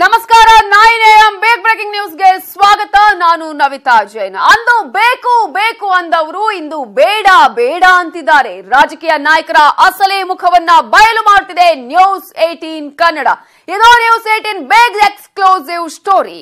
ನಮಸ್ಕಾರ 9 AM big breaking ನ್ಯೂಸ್ಗೆ ಸ್ವಾಗತ. ನಾನು ನವಿತಾ ಜೈನ್. ಅಂದು ಬೇಕು ಬೇಕು ಅಂದವರು ಇಂದು ಬೇಡ ಬೇಡ ಅಂತಿದ್ದಾರೆ. ರಾಜಕೀಯ ನಾಯಕರ ಅಸಲಿ ಮುಖವನ್ನ ಬಯಲು ಮಾಡ್ತಿದೆ ನ್ಯೂಸ್ 18 ಕನ್ನಡ. ಇದು ನ್ಯೂಸ್ 18 ಬಿಗ್ ಎಕ್ಸ್ಕ್ಲೂಸಿವ್ ಸ್ಟೋರಿ.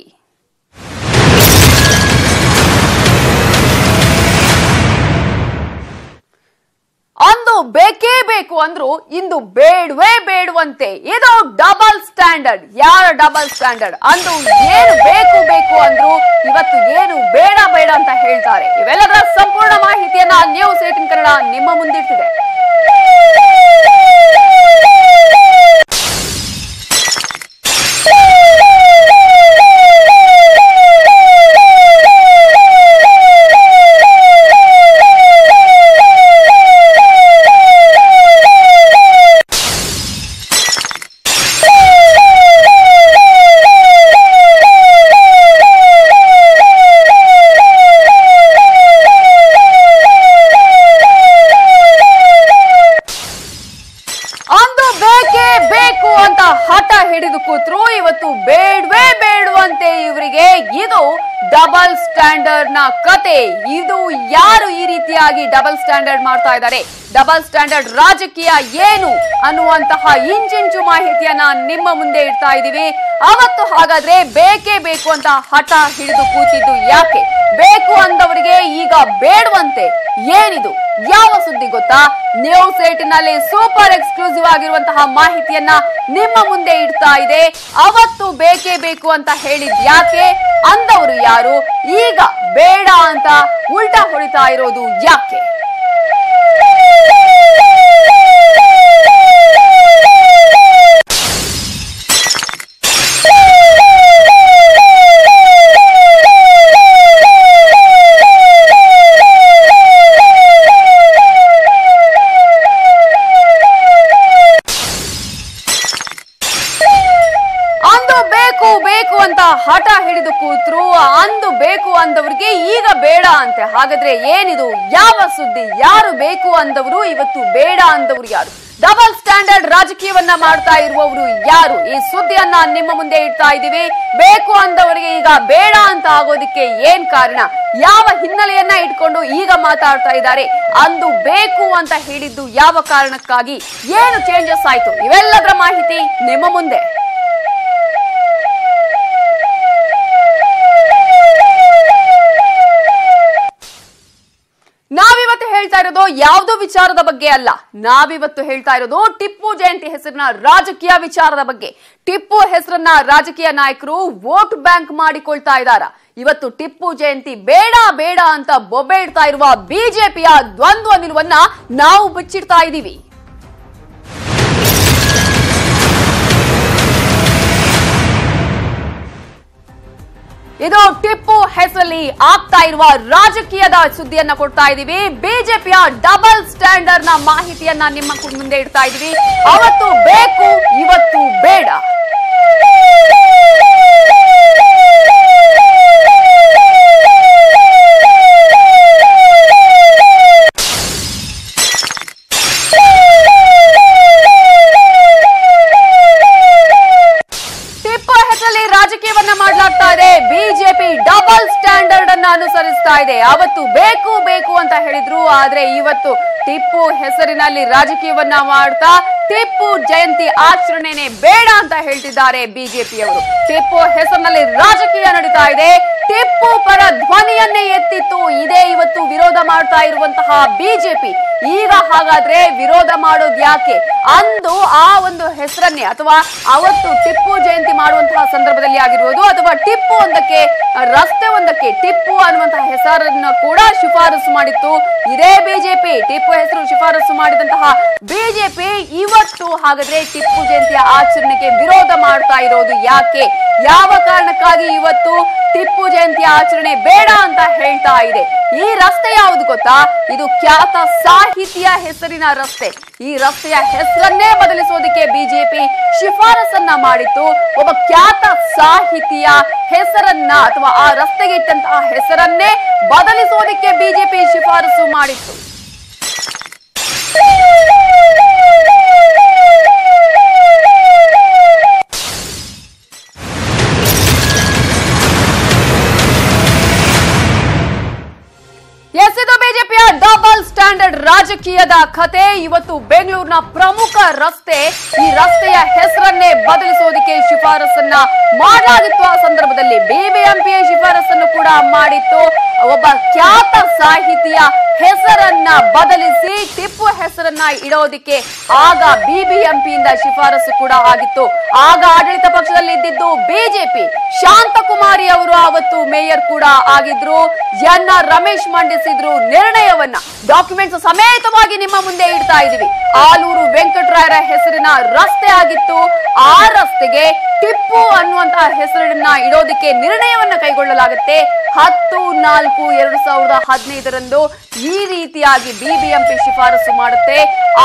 ಅಂದು ಬೇಕೇ ಬೇಕು ಅಂದ್ರು ಇಂದು ಬೇಡವೇ ಬೇಡವಂತೆ. ಇದು ಡಬಲ್ ಸ್ಟ್ಯಾಂಡರ್ಡ್. ಯಾರ ಡಬಲ್ ಸ್ಟ್ಯಾಂಡರ್ಡ್? ಅಂದು ಏನು ಬೇಕು ಬೇಕು ಅಂದ್ರು ಇವತ್ತು ಏನು ಬೇಡ ಬೇಡ ಅಂತ ಹೇಳ್ತಾರೆ. ಇವೆಲ್ಲದರ ಸಂಪೂರ್ಣ ಮಾಹಿತಿಯನ್ನ ನ್ಯೂಸ್ 18 ಕನ್ನಡ ನಿಮ್ಮ ಮುಂದಿಟ್ಟಿದೆ. ಹಠ ಹಿಡಿದು ಕೂತ್ರು ಇವತ್ತು ಬೇಡವೇ ಬೇಡವಂತೆ ಇವರಿಗೆ. ಇದು ಡಬಲ್ ಸ್ಟ್ಯಾಂಡರ್ಡ್ ನ ಕತೆ. ಇದು ಯಾರು ಈ ರೀತಿಯಾಗಿ ಡಬಲ್ ಸ್ಟ್ಯಾಂಡರ್ಡ್ ಮಾಡ್ತಾ ಇದ್ದಾರೆ, ಡಬಲ್ ಸ್ಟ್ಯಾಂಡರ್ಡ್ ರಾಜಕೀಯ ಏನು ಅನ್ನುವಂತಹ ಇಂಚಿಂಚು ಮಾಹಿತಿಯನ್ನ ನಿಮ್ಮ ಮುಂದೆ ಇಡ್ತಾ ಇದೀವಿ. ಅವತ್ತು ಹಾಗಾದ್ರೆ ಬೇಕೇ ಬೇಕು ಅಂತ ಹಠ ಹಿಡಿದು ಕೂತಿದ್ದು ಯಾಕೆ? ಬೇಕು ಅಂದವರಿಗೆ ಈಗ ಬೇಡವಂತೆ. ಏನಿದು? ಯಾವ ಸುದ್ದಿ ಗೊತ್ತಾ? ನ್ಯೂಸ್ 18 ನಲ್ಲಿ ಸೂಪರ್ ಎಕ್ಸ್ಕ್ಲೂಸಿವ್ ಆಗಿರುವಂತಹ ಮಾಹಿತಿಯನ್ನ ನಿಮ್ಮ ಮುಂದೆ ಇಡ್ತಾ ಇದೆ. ಅವತ್ತು ಬೇಕೇ ಬೇಕು ಅಂತ ಹೇಳಿದ್ ಯಾಕೆ? ಅಂದವರು ಯಾರು? ಈಗ ಬೇಡ ಅಂತ ಉಲ್ಟಾ ಹೊಡಿತಾ ಇರೋದು ಯಾಕೆ? ಬೇಕು ಅಂತ ಹಠ ಹಿಡಿದು ಕೂತ್ರು. ಅಂದು ಬೇಕು ಅಂದವರಿಗೆ ಈಗ ಬೇಡ ಅಂತೆ. ಹಾಗಾದ್ರೆ ಏನಿದು? ಯಾವ ಸುದ್ದಿ? ಯಾರು ಬೇಕು ಅಂದವರು? ಇವತ್ತು ಬೇಡ ಅಂದವರು ಯಾರು? ಡಬಲ್ ಸ್ಟ್ಯಾಂಡರ್ಡ್ ರಾಜಕೀಯವನ್ನ ಮಾಡ್ತಾ ಇರುವವರು ಯಾರು? ಈ ಸುದ್ದಿಯನ್ನ ನಿಮ್ಮ ಮುಂದೆ ಇಡ್ತಾ ಇದ್ದೀವಿ. ಬೇಕು ಅಂದವರಿಗೆ ಈಗ ಬೇಡ ಅಂತ ಆಗೋದಿಕ್ಕೆ ಏನ್ ಕಾರಣ? ಯಾವ ಹಿನ್ನೆಲೆಯನ್ನ ಇಟ್ಕೊಂಡು ಈಗ ಮಾತಾಡ್ತಾ ಇದ್ದಾರೆ? ಅಂದು ಬೇಕು ಅಂತ ಹೇಳಿದ್ದು ಯಾವ ಕಾರಣಕ್ಕಾಗಿ? ಏನು ಚೇಂಜಸ್ ಆಯ್ತು? ಇವೆಲ್ಲದರ ಮಾಹಿತಿ ನಿಮ್ಮ ಮುಂದೆ. ನಾವಿವತ್ತು ಹೇಳ್ತಾ ಇರೋದು ಯಾವುದೋ ವಿಚಾರದ ಬಗ್ಗೆ ಅಲ್ಲ. ನಾವಿವತ್ತು ಹೇಳ್ತಾ ಇರೋದು ಟಿಪ್ಪು ಜಯಂತಿ ಹೆಸರಿನ ರಾಜಕೀಯ ವಿಚಾರದ ಬಗ್ಗೆ. ಟಿಪ್ಪು ಹೆಸರನ್ನ ರಾಜಕೀಯ ನಾಯಕರು ವೋಟ್ ಬ್ಯಾಂಕ್ ಮಾಡಿಕೊಳ್ತಾ ಇದ್ದಾರ. ಇವತ್ತು ಟಿಪ್ಪು ಜಯಂತಿ ಬೇಡ ಬೇಡ ಅಂತ ಬೊಬ್ಬೆ ಇಡ್ತಾ ಇರುವ ಬಿಜೆಪಿಯ ದ್ವಂದ್ವ ನಿಲುವನ್ನ ನಾವು ಬಿಚ್ಚಿಡ್ತಾ ಇದ್ದೀವಿ. ಇದು ಟಿಪ್ಪು ಹೆಸರಲ್ಲಿ ಆಗ್ತಾ ಇರುವ ರಾಜಕೀಯದ ಸುದ್ದಿಯನ್ನ ಕೊಡ್ತಾ ಇದೀವಿ. ಬಿಜೆಪಿಯ ಡಬಲ್ ಸ್ಟ್ಯಾಂಡರ್ಡ್ ನ ಮಾಹಿತಿಯನ್ನ ನಿಮ್ಮ ಮುಂದೆ ಇಡ್ತಾ ಇದೀವಿ. ಅವತ್ತು ಬೇಕು, ಇವತ್ತು ಬೇಡ. ರಾಜಕೀಯವನ್ನ ಮಾಡಲಾಗ್ತಾ ಇದೆ. ಬಿಜೆಪಿ ಡಬಲ್ ಸ್ಟ್ಯಾಂಡರ್ಡ್ ಅನ್ನ ಅನುಸರಿಸ್ತಾ ಇದೆ. ಅವತ್ತು ಬೇಕು ಬೇಕು ಅಂತ ಹೇಳಿದ್ರು, ಆದ್ರೆ ಇವತ್ತು ಟಿಪ್ಪು ಹೆಸರಿನಲ್ಲಿ ರಾಜಕೀಯವನ್ನ ಮಾಡ್ತಾ ಟಿಪ್ಪು ಜಯಂತಿ ಆಚರಣೆನೆ ಬೇಡ ಅಂತ ಹೇಳ್ತಿದ್ದಾರೆ ಬಿಜೆಪಿಯವರು. ಟಿಪ್ಪು ಹೆಸರಿನಲ್ಲಿ ರಾಜಕೀಯ ನಡೀತಾ ಇದೆ. ಟಿಪ್ಪು ಪರ ಧ್ವನಿಯನ್ನೇ ಎತ್ತಿತ್ತು. ಇದೇ ಇವತ್ತು ವಿರೋಧ ಮಾಡ್ತಾ ಇರುವಂತಹ ಬಿಜೆಪಿ. ಈಗ ಹಾಗಾದ್ರೆ ವಿರೋಧ ಮಾಡೋದು ಯಾಕೆ? ಅಂದು ಆ ಒಂದು ಹೆಸರನ್ನೇ ಅಥವಾ ಅವತ್ತು ಟಿಪ್ಪು ಜಯಂತಿ ಮಾಡುವಂತಹ ಸಂದರ್ಭದಲ್ಲಿ ಆಗಿರ್ಬೋದು, ಅಥವಾ ಟಿಪ್ಪು ಒಂದಕ್ಕೆ ರಸ್ತೆ ಒಂದಕ್ಕೆ ಟಿಪ್ಪು ಅನ್ನುವಂತಹ ಹೆಸರನ್ನು ಕೂಡ ಶಿಫಾರಸು ಮಾಡಿತ್ತು ಇದೇ ಬಿಜೆಪಿ. ಟಿಪ್ಪು ಹೆಸರು ಶಿಫಾರಸು ಮಾಡಿದಂತಹ ಬಿಜೆಪಿ ಇವತ್ತು ಹಾಗಾದ್ರೆ ಟಿಪ್ಪು ಜಯಂತಿಯ ಆಚರಣೆಗೆ ವಿರೋಧ ಮಾಡ್ತಾ ಇರೋದು ಯಾಕೆ? ಯಾವ ಕಾರಣಕ್ಕಾಗಿ ಇವತ್ತು ಟಿಪ್ಪು ಜಯಂತಿ ಆಚರಣೆ ಬೇಡ ಅಂತ ಹೇಳ್ತಾ ಇದೆ? ಈ ರಸ್ತೆ ಯಾವುದು ಗೊತ್ತಾ? ಇದು ಖ್ಯಾತ ಸಾಹಿತಿಯ ಹೆಸರಿನ ರಸ್ತೆ. ಈ ರಸ್ತೆಯ ಹೆಸರನ್ನೇ ಬದಲಿಸೋದಕ್ಕೆ ಬಿಜೆಪಿ ಶಿಫಾರಸನ್ನ ಮಾಡಿತ್ತು. ಒಬ್ಬ ಖ್ಯಾತ ಸಾಹಿತಿಯ ಹೆಸರನ್ನ ಅಥವಾ ಆ ರಸ್ತೆಗೆ ಇಟ್ಟಂತಹ ಹೆಸರನ್ನೇ ಬದಲಿಸೋದಕ್ಕೆ ಬಿಜೆಪಿ ಶಿಫಾರಸು ಮಾಡಿತ್ತು. ಕಾಂಪ್ಲಿಕೇಟೆಡ್ ರಾಜಕೀಯದ ಕತೆ. ಇವತ್ತು ಬೆಂಗಳೂರಿನ ಪ್ರಮುಖ ರಸ್ತೆ, ಈ ರಸ್ತೆಯ ಹೆಸರನ್ನೇ ಬದಲಿಸೋದಕ್ಕೆ ಶಿಫಾರಸನ್ನ ಮಾಡಲಾಗಿತ್ತು. ಆ ಸಂದರ್ಭದಲ್ಲಿ ಬಿಬಿಎಂಪಿಯ ಶಿಫಾರಸನ್ನು ಕೂಡ ಮಾಡಿತ್ತು. ಒಬ್ಬ ಖ್ಯಾತ ಸಾಹಿತಿಯ ಹೆಸರನ್ನ ಬದಲಿಸಿ ಟಿಪ್ಪು ಹೆಸರನ್ನ ಇಡೋದಿಕ್ಕೆ ಆಗ ಬಿಬಿಎಂಪಿಯಿಂದ ಶಿಫಾರಸು ಕೂಡ ಆಗಿತ್ತು. ಆಗ ಆಡಳಿತ ಪಕ್ಷದಲ್ಲಿ ಇದ್ದಿದ್ದು ಬಿಜೆಪಿ. ಶಾಂತಕುಮಾರಿ ಅವರು ಅವತ್ತು ಮೇಯರ್ ಕೂಡ ಆಗಿದ್ರು. ಎನ್ಆರ್ ರಮೇಶ್ ಮಂಡಿಸಿದ್ರು ನಿರ್ಣಯವನ್ನ. ಡಾಕ್ಯುಮೆಂಟ್ಸ್ ಸಮೇತವಾಗಿ ನಿಮ್ಮ ಮುಂದೆ ಇಡ್ತಾ ಇದೀವಿ. ಆಲೂರು ವೆಂಕಟರಾಯರ ಹೆಸರಿನ ರಸ್ತೆ ಆಗಿತ್ತು. ಆ ರಸ್ತೆಗೆ ಟಿಪ್ಪು ಅನ್ನುವಂತಹ ಹೆಸರನ್ನ ಇಡೋದಿಕ್ಕೆ ನಿರ್ಣಯವನ್ನ ಕೈಗೊಳ್ಳಲಾಗುತ್ತೆ. 10/4/2015 ಈ ರೀತಿಯಾಗಿ ಬಿಬಿಎಂಪಿ ಶಿಫಾರಸು ಮಾಡುತ್ತೆ.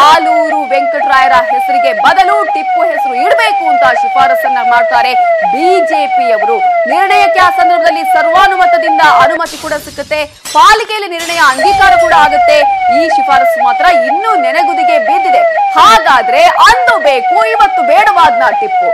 ಆಲೂರು ವೆಂಕಟರಾಯರ ಹೆಸರಿಗೆ ಬದಲು ಟಿಪ್ಪು ಹೆಸರು ಇಡಬೇಕು ಅಂತ ಶಿಫಾರಸನ್ನ ಮಾಡ್ತಾರೆ ಬಿಜೆಪಿಯವರು. ನಿರ್ಣಯಕ್ಕೆ ಆ ಸಂದರ್ಭದಲ್ಲಿ ಸರ್ವಾನುಮತದಿಂದ ಅನುಮತಿ ಕೂಡ ಸಿಗುತ್ತೆ. ಪಾಲಿಕೆಯಲ್ಲಿ ನಿರ್ಣಯ ಅಂಗೀಕಾರ ಕೂಡ ಆಗುತ್ತೆ. ಈ ಶಿಫಾರಸು ಮಾತ್ರ ಇನ್ನೂ ನೆನೆಗುದಿಗೆ ಬಿದ್ದಿದೆ. ಹಾಗಾದ್ರೆ ಅಂದು ಬೇಕು ಇವತ್ತು ಬೇಡವಾದ್ನ ಟಿಪ್ಪು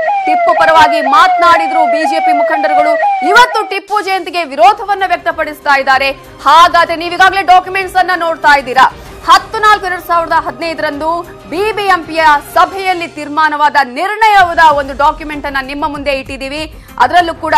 ಪರವಾಗಿ ಮಾತನಾಡಿದ್ರು ಬಿಜೆಪಿ ಮುಖಂಡರುಗಳು. ಇವತ್ತು ಟಿಪ್ಪು ಜಯಂತಿಗೆ ವಿರೋಧವನ್ನ ವ್ಯಕ್ತಪಡಿಸ್ತಾ ಇದ್ದಾರೆ. ಹಾಗಾದ್ರೆ ನೀವೀಗಾಗಲೇ ಡಾಕ್ಯುಮೆಂಟ್ಸ್ ಅನ್ನ ನೋಡ್ತಾ ಇದ್ದೀರಾ. 10/4/2015 ಬಿಬಿಎಂಪಿಯ ಸಭೆಯಲ್ಲಿ ತೀರ್ಮಾನವಾದ ನಿರ್ಣಯದ ಒಂದು ಡಾಕ್ಯುಮೆಂಟ್ ಅನ್ನ ನಿಮ್ಮ ಮುಂದೆ ಇಟ್ಟಿದ್ದೀವಿ. ಅದರಲ್ಲೂ ಕೂಡ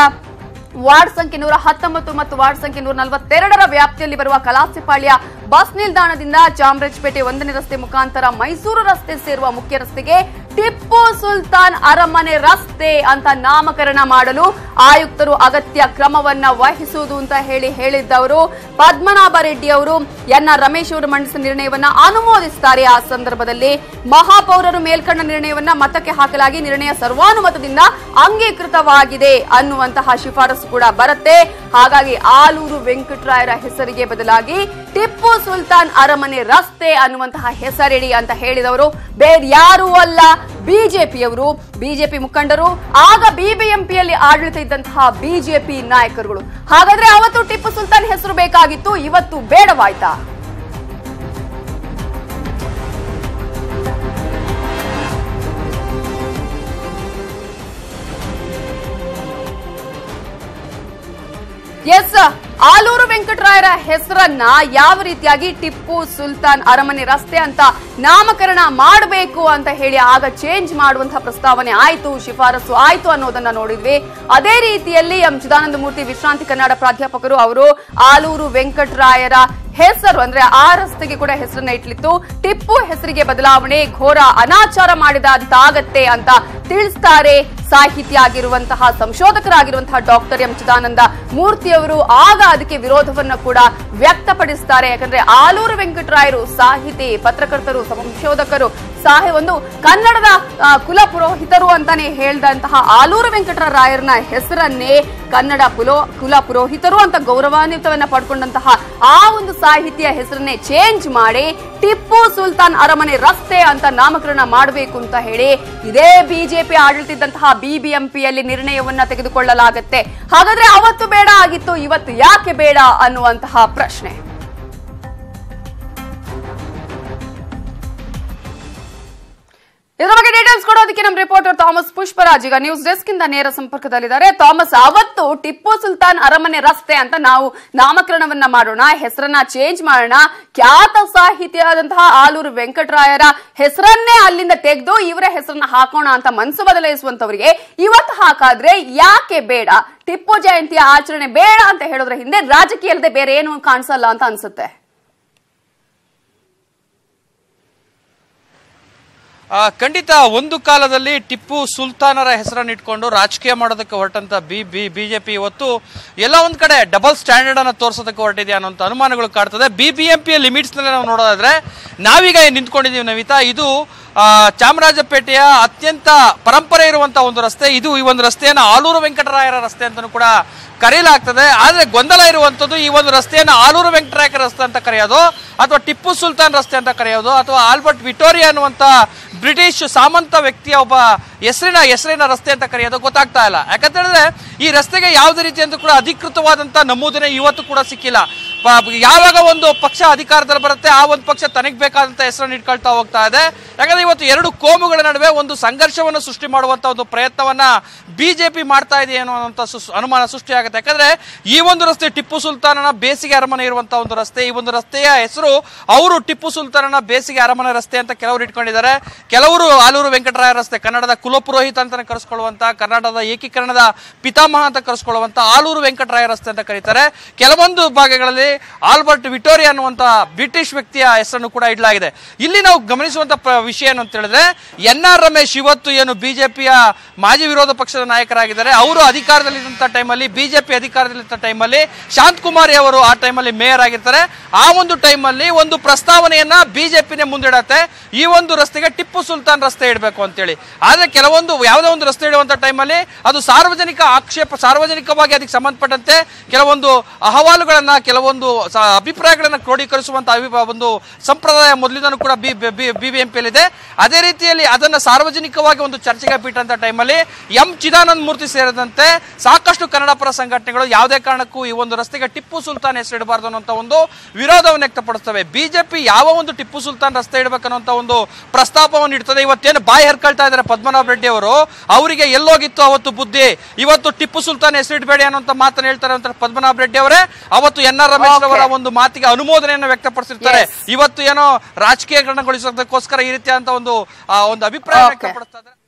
ವಾರ್ಡ್ ಸಂಖ್ಯೆ 119 ಮತ್ತು ವಾರ್ಡ್ ಸಂಖ್ಯೆ 142ರ ವ್ಯಾಪ್ತಿಯಲ್ಲಿ ಬರುವ ಕಲಾಸಿಪಾಳ್ಯ ಬಸ್ ನಿಲ್ದಾಣದಿಂದ ಚಾಮರಾಜಪೇಟೆ 1ನೇ ರಸ್ತೆ ಮುಖಾಂತರ ಮೈಸೂರು ರಸ್ತೆ ಸೇರುವ ಮುಖ್ಯ ರಸ್ತೆಗೆ ಟಿಪ್ಪು ಸುಲ್ತಾನ್ ಅರಮನೆ ರಸ್ತೆ ಅಂತ ನಾಮಕರಣ ಮಾಡಲು ಆಯುಕ್ತರು ಅಗತ್ಯ ಕ್ರಮವನ್ನ ವಹಿಸುವುದು ಅಂತ ಹೇಳಿದ್ದವರು ಪದ್ಮನಾಭ ರೆಡ್ಡಿ ಅವರು. ಎನ್ಆರ್ ರಮೇಶ್ ಅವರು ಮಂಡಿಸಿದ ನಿರ್ಣಯವನ್ನ ಅನುಮೋದಿಸುತ್ತಾರೆ. ಆ ಸಂದರ್ಭದಲ್ಲಿ ಮಹಾಪೌರರು ಮೇಲ್ಕಂಡ ನಿರ್ಣಯವನ್ನ ಮತಕ್ಕೆ ಹಾಕಲಾಗಿ ನಿರ್ಣಯ ಸರ್ವಾನುಮತದಿಂದ ಅಂಗೀಕೃತವಾಗಿದೆ ಅನ್ನುವಂತಹ ಶಿಫಾರಸು ಕೂಡ ಬರುತ್ತೆ. ಹಾಗಾಗಿ ಆಲೂರು ವೆಂಕಟರಾಯರ ಹೆಸರಿಗೆ ಬದಲಾಗಿ ಟಿಪ್ಪು ಸುಲ್ತಾನ್ ಅರಮನೆ ರಸ್ತೆ ಅನ್ನುವಂತಹ ಹೆಸರಿಡಿ ಅಂತ ಹೇಳಿದವರು ಬೇರ್ಯಾರೂ ಅಲ್ಲ, ಬಿಜೆಪಿಯವರು, ಬಿಜೆಪಿ ಮುಖಂಡರು, ಆಗ ಬಿಬಿಎಂಪಿಯಲ್ಲಿ ಆಡಳಿತ ಇದ್ದಂತಹ ಬಿಜೆಪಿ ನಾಯಕರುಗಳು. ಹಾಗಾದ್ರೆ ಅವತ್ತು ಟಿಪ್ಪು ಸುಲ್ತಾನ್ ಹೆಸರು ಬೇಕಾಗಿತ್ತು, ಇವತ್ತು ಬೇಡವಾಯ್ತಾ? ಎಸ್, ಆಲೂರು ವೆಂಕಟರಾಯರ ಹೆಸರನ್ನ ಯಾವ ರೀತಿಯಾಗಿ ಟಿಪ್ಪು ಸುಲ್ತಾನ್ ಅರಮನೆ ರಸ್ತೆ ಅಂತ ನಾಮಕರಣ ಮಾಡಬೇಕು ಅಂತ ಹೇಳಿ ಆಗ ಚೇಂಜ್ ಮಾಡುವಂತಹ ಪ್ರಸ್ತಾವನೆ ಆಯ್ತು, ಶಿಫಾರಸು ಆಯ್ತು ಅನ್ನೋದನ್ನ ನೋಡಿದ್ವಿ. ಅದೇ ರೀತಿಯಲ್ಲಿ ಎಂ ಚಿದಾನಂದ ಮೂರ್ತಿ ವಿಶ್ರಾಂತಿ ಕನ್ನಡ ಪ್ರಾಧ್ಯಾಪಕರು ಅವರು ಆಲೂರು ವೆಂಕಟರಾಯರ ಹೆಸರು ಅಂದ್ರೆ ಆ ರಸ್ತೆಗೆ ಕೂಡ ಹೆಸರನ್ನ ಇಟ್ಲಿತ್ತು. ಟಿಪ್ಪು ಹೆಸರಿಗೆ ಬದಲಾವಣೆ ಘೋರ ಅನಾಚಾರ ಮಾಡಿದಂತಾಗತ್ತೆ ಅಂತ ತಿಳಿಸ್ತಾರೆ. ಸಾಹಿತಿ ಆಗಿರುವಂತಹ ಸಂಶೋಧಕರಾಗಿರುವಂತಹ ಡಾಕ್ಟರ್ ಎಂ ಚಿದಾನಂದ ಮೂರ್ತಿಯವರು ಆಗ ಅದಕ್ಕೆ ವಿರೋಧವನ್ನು ಕೂಡ ವ್ಯಕ್ತಪಡಿಸುತ್ತಾರೆ. ಯಾಕಂದ್ರೆ ಆಲೂರು ವೆಂಕಟರಾಯರು ಸಾಹಿತಿ, ಪತ್ರಕರ್ತರು, ಸಂಶೋಧಕರು, ಒಂದು ಕನ್ನಡದ ಕುಲ ಪುರೋಹಿತರು ಅಂತಾನೆ ಹೇಳಿದಂತಹ ಆಲೂರು ವೆಂಕಟರಾಯರನ ಹೆಸರನ್ನೇ ಕನ್ನಡ ಕುಲ ಪುರೋಹಿತರು ಅಂತ ಗೌರವಾನ್ವಿತವನ್ನ ಪಡ್ಕೊಂಡಂತಹ ಆ ಒಂದು ಸಾಹಿತಿಯ ಹೆಸರನ್ನೇ ಚೇಂಜ್ ಮಾಡಿ ಟಿಪ್ಪು ಸುಲ್ತಾನ್ ಅರಮನೆ ರಸ್ತೆ ಅಂತ ನಾಮಕರಣ ಮಾಡಬೇಕು ಅಂತ ಹೇಳಿ ಇದೇ ಬಿಜೆಪಿ ಆಡಳಿತಿದ್ದಂತಹ ಬಿಬಿಎಂಪಿಯಲ್ಲಿ ನಿರ್ಣಯವನ್ನ ತೆಗೆದುಕೊಳ್ಳಲಾಗುತ್ತೆ. ಹಾಗಾದ್ರೆ ಅವತ್ತು ಬೇಡ ಆಗಿತ್ತು, ಇವತ್ತು ಯಾಕೆ ಬೇಡ ಅನ್ನುವಂತಹ ಪ್ರಶ್ನೆ. ಇದರ ಬಗ್ಗೆ ಡೀಟೇಲ್ಸ್ ಕೊಡೋದಕ್ಕೆ ನಮ್ಮ ರಿಪೋರ್ಟರ್ ಥಾಮಸ್ ಪುಷ್ಪರಾಜ್ ಈಗ ನ್ಯೂಸ್ ಡೆಸ್ಕ್ ಇಂದ ನೇರ ಸಂಪರ್ಕದಲ್ಲಿದ್ದಾರೆ. ಥಾಮಸ್, ಅವತ್ತು ಟಿಪ್ಪು ಸುಲ್ತಾನ್ ಅರಮನೆ ರಸ್ತೆ ಅಂತ ನಾವು ನಾಮಕರಣವನ್ನ ಮಾಡೋಣ, ಹೆಸರನ್ನ ಚೇಂಜ್ ಮಾಡೋಣ, ಖ್ಯಾತ ಸಾಹಿತಿಯಾದಂತಹ ಆಲೂರು ವೆಂಕಟರಾಯರ ಹೆಸರನ್ನೇ ಅಲ್ಲಿಂದ ತೆಗೆದು ಇವರ ಹೆಸರನ್ನ ಹಾಕೋಣ ಅಂತ ಮನಸ್ಸು ಬದಲಾಯಿಸುವಂತವರಿಗೆ ಇವತ್ತು ಹಾಕಾದ್ರೆ ಯಾಕೆ ಬೇಡ? ಟಿಪ್ಪು ಜಯಂತಿಯ ಆಚರಣೆ ಬೇಡ ಅಂತ ಹೇಳೋದ್ರ ಹಿಂದೆ ರಾಜಕೀಯ ಅಲ್ಲದೆ ಬೇರೆ ಏನು ಕಾಣಿಸಲ್ಲ ಅಂತ ಅನ್ಸುತ್ತೆ. ಖಂಡಿತ ಒಂದು ಕಾಲದಲ್ಲಿ ಟಿಪ್ಪು ಸುಲ್ತಾನರ ಹೆಸರನ್ನು ಇಟ್ಕೊಂಡು ರಾಜಕೀಯ ಮಾಡೋದಕ್ಕೆ ಹೊರಟಂತ ಬಿಜೆಪಿ ಇವತ್ತು ಎಲ್ಲ ಒಂದ್ ಕಡೆ ಡಬಲ್ ಸ್ಟ್ಯಾಂಡರ್ಡ್ ಅನ್ನ ತೋರಿಸೋದಕ್ಕೆ ಹೊರಟಿದೆ ಅನ್ನೋಂಥ ಅನುಮಾನಗಳು ಕಾಡ್ತದೆ. ಬಿಬಿಎಂಪಿಯ ಲಿಮಿಟ್ಸ್ ನಲ್ಲಿ ನಾವು ನೋಡೋದಾದ್ರೆ ನಾವೀಗ ನಿಂತ್ಕೊಂಡಿದ್ದೀವಿ ನವಿತಾ, ಇದು ಚಾಮರಾಜಪೇಟೆಯ ಅತ್ಯಂತ ಪರಂಪರೆ ಇರುವಂತಹ ಒಂದು ರಸ್ತೆ. ಈ ಒಂದು ರಸ್ತೆಯನ್ನ ಆಲೂರು ವೆಂಕಟರಾಯರ ರಸ್ತೆ ಅಂತಾನೂ ಕೂಡ ಕರೆಯಲಾಗ್ತದೆ. ಆದ್ರೆ ಗೊಂದಲ ಇರುವಂತದ್ದು ಈ ಒಂದು ರಸ್ತೆಯನ್ನ ಆಲೂರು ವೆಂಕಟರಾಯರ ರಸ್ತೆ ಅಂತ ಕರೆಯೋದು ಅಥವಾ ಟಿಪ್ಪು ಸುಲ್ತಾನ್ ರಸ್ತೆ ಅಂತ ಕರೆಯೋದು ಅಥವಾ ಆಲ್ಬರ್ಟ್ ವಿಟೋರಿಯಾ ಅನ್ನುವಂತ ಬ್ರಿಟಿಷ್ ಸಾಮಂತ ವ್ಯಕ್ತಿಯ ಒಬ್ಬ ಹೆಸರಿನ ರಸ್ತೆ ಅಂತ ಕರೆಯೋದು ಗೊತ್ತಾಗ್ತಾ ಇಲ್ಲ. ಯಾಕಂತ ಹೇಳಿದ್ರೆ ಈ ರಸ್ತೆಗೆ ಯಾವುದೇ ರೀತಿಯಂತೂ ಕೂಡ ಅಧಿಕೃತವಾದಂತಹ ನಮೂದನೆ ಇವತ್ತು ಕೂಡ ಸಿಕ್ಕಿಲ್ಲ. ಯಾವಾಗ ಒಂದು ಪಕ್ಷ ಅಧಿಕಾರದಲ್ಲಿ ಬರುತ್ತೆ ಆ ಒಂದು ಪಕ್ಷ ತನಗೆ ಬೇಕಾದಂತ ಹೆಸರನ್ನು ಇಟ್ಕೊಳ್ತಾ ಹೋಗ್ತಾ ಇದೆ. ಯಾಕಂದ್ರೆ ಇವತ್ತು ಎರಡು ಕೋಮುಗಳ ನಡುವೆ ಒಂದು ಸಂಘರ್ಷವನ್ನು ಸೃಷ್ಟಿ ಮಾಡುವಂತ ಒಂದು ಪ್ರಯತ್ನವನ್ನ ಬಿಜೆಪಿ ಮಾಡ್ತಾ ಇದೆ ಅನ್ನುವಂತ ಅನುಮಾನ ಸೃಷ್ಟಿಯಾಗುತ್ತೆ. ಯಾಕಂದ್ರೆ ಈ ಒಂದು ರಸ್ತೆ ಟಿಪ್ಪು ಸುಲ್ತಾನನ ಬೇಸಿಗೆ ಅರಮನೆ ಇರುವಂತಹ ಒಂದು ರಸ್ತೆ. ಈ ಒಂದು ರಸ್ತೆಯ ಹೆಸರು ಅವರು ಟಿಪ್ಪು ಸುಲ್ತಾನನ ಬೇಸಿಗೆ ಅರಮನೆ ರಸ್ತೆ ಅಂತ ಕೆಲವರು ಇಟ್ಕೊಂಡಿದ್ದಾರೆ. ಕೆಲವರು ಆಲೂರು ವೆಂಕಟರಾಯ ರಸ್ತೆ, ಕನ್ನಡದ ಕುಲಪುರೋಹಿತ ಅಂತ ಕರೆಸ್ಕೊಳ್ಳುವಂತ, ಕರ್ನಾಟಕದ ಏಕೀಕರಣದ ಪಿತಾಮಹ ಅಂತ ಕರೆಸ್ಕೊಳ್ಳುವಂತ ಆಲೂರು ವೆಂಕಟರಾಯ ರಸ್ತೆ ಅಂತ ಕರೀತಾರೆ. ಕೆಲವೊಂದು ಭಾಗಗಳಲ್ಲಿ ಆಲ್ಬರ್ಟ್ ವಿಟೋರಿಯಾ ಅನ್ನುವಂತ ಬ್ರಿಟಿಷ್ ವ್ಯಕ್ತಿಯ ಹೆಸರನ್ನು ಕೂಡ ಇಡಲಾಗಿದೆ. ಇಲ್ಲಿ ನಾವು ಗಮನಿಸುವಂತ ವಿಷಯ ಏನು ಅಂತ ಹೇಳಿದ್ರೆ, NR ರಮೇಶ್ ಇವತ್ತು ಏನು ಬಿಜೆಪಿಯ ಮಾಜಿ ವಿರೋಧ ಪಕ್ಷದ ನಾಯಕರಾಗಿದ್ದಾರೆ. ಅವರು ಅಧಿಕಾರದಲ್ಲಿದ್ದಂತ ಟೈಮಲ್ಲಿ, ಬಿಜೆಪಿ ಅಧಿಕಾರದಲ್ಲಿದ್ದ ಟೈಮಲ್ಲಿ ಶಾಂತಕುಮಾರಿ ಅವರು ಆ ಟೈಮಲ್ಲಿ ಮೇಯರ್ ಆಗಿರ್ತಾರೆ. ಆ ಒಂದು ಟೈಮಲ್ಲಿ ಒಂದು ಪ್ರಸ್ತಾವನೆಯನ್ನ ಬಿಜೆಪಿನೇ ಮುಂದಿಡತ್ತೆ, ಈ ಒಂದು ರಸ್ತೆಗೆ ಟಿಪ್ಪು ಸುಲ್ತಾನ್ ರಸ್ತೆ ಇಡಬೇಕು ಅಂತೇಳಿ. ಆದ್ರೆ ಕೆಲವೊಂದು ಯಾವುದೋ ಒಂದು ರಸ್ತೆ ಇಡುವಂತ ಟೈಮಲ್ಲಿ ಅದು ಸಾರ್ವಜನಿಕ ಆಕ್ಷೇಪ, ಸಾರ್ವಜನಿಕವಾಗಿ ಅದಕ್ಕೆ ಸಂಬಂಧಪಟ್ಟಂತೆ ಕೆಲವೊಂದು ಅಹವಾಲುಗಳನ್ನ, ಕೆಲವೊಂದು ಅಭಿಪ್ರಾಯಗಳನ್ನ ಕ್ರೋಢೀಕರಿಸುವಂತ ಒಂದು ಸಂಪ್ರದಾಯ ಮೊದಲಿಂದನೂ ಕೂಡ ಬಿಬಿಎಂಪಿಯಲ್ಲಿದೆ. ಅದೇ ರೀತಿಯಲ್ಲಿ ಅದನ್ನ ಸಾರ್ವಜನಿಕವಾಗಿ ಒಂದು ಚರ್ಚೆಗೆ ಬಿಟ್ಟಂತ ಟೈಮಲ್ಲಿ ಚಿದಾನಂದ ಮೂರ್ತಿ ಸೇರಿದಂತೆ ಸಾಕಷ್ಟು ಕನ್ನಡ ಪರ ಸಂಘಟನೆಗಳು ಯಾವುದೇ ಕಾರಣಕ್ಕೂ ಈ ಒಂದು ರಸ್ತೆಗೆ ಟಿಪ್ಪು ಸುಲ್ತಾನ್ ಹೆಸರು ಇಡಬಾರ್ದು ಅನ್ನುವಂತ ಒಂದು ವಿರೋಧವನ್ನು ವ್ಯಕ್ತಪಡಿಸ್ತವೆ. ಬಿಜೆಪಿ ಯಾವ ಒಂದು ಟಿಪ್ಪು ಸುಲ್ತಾನ್ ರಸ್ತೆ ಇಡಬೇಕನ್ನುವಂತ ಒಂದು ಪ್ರಸ್ತಾಪವನ್ನು ಇಡ್ತದೆ. ಇವತ್ತೇನು ಬಾಯಿ ಹರ್ಕೊಳ್ತಾ ಇದ್ದಾರೆ ಪದ್ಮನಾಭ ರೆಡ್ಡಿ ಅವರು, ಅವರಿಗೆ ಎಲ್ಲೋಗಿತ್ತು ಅವತ್ತು ಬುದ್ಧಿ? ಇವತ್ತು ಟಿಪ್ಪು ಸುಲ್ತಾನ್ ಹೆಸರು ಇಡಬೇಡಿ ಅನ್ನುವಂತ ಮಾತನ್ನು ಹೇಳ್ತಾರೆ ಅಂತ ಪದ್ಮನಾಭ ರೆಡ್ಡಿ ಅವರೇ ಅವತ್ತು NR ರಮೇಶ್ ಅವರ ಒಂದು ಮಾತಿಗೆ ಅನುಮೋದನೆಯನ್ನು ವ್ಯಕ್ತಪಡಿಸಿರ್ತಾರೆ. ಇವತ್ತು ಏನೋ ರಾಜಕೀಯಕರಣಗೊಳಿಸೋದಕ್ಕೋಸ್ಕರ ಈ ರೀತಿಯಾದಂತ ಒಂದು ಅಭಿಪ್ರಾಯ ವ್ಯಕ್ತಪಡಿಸ್ತಾ ಇದ್ದಾರೆ.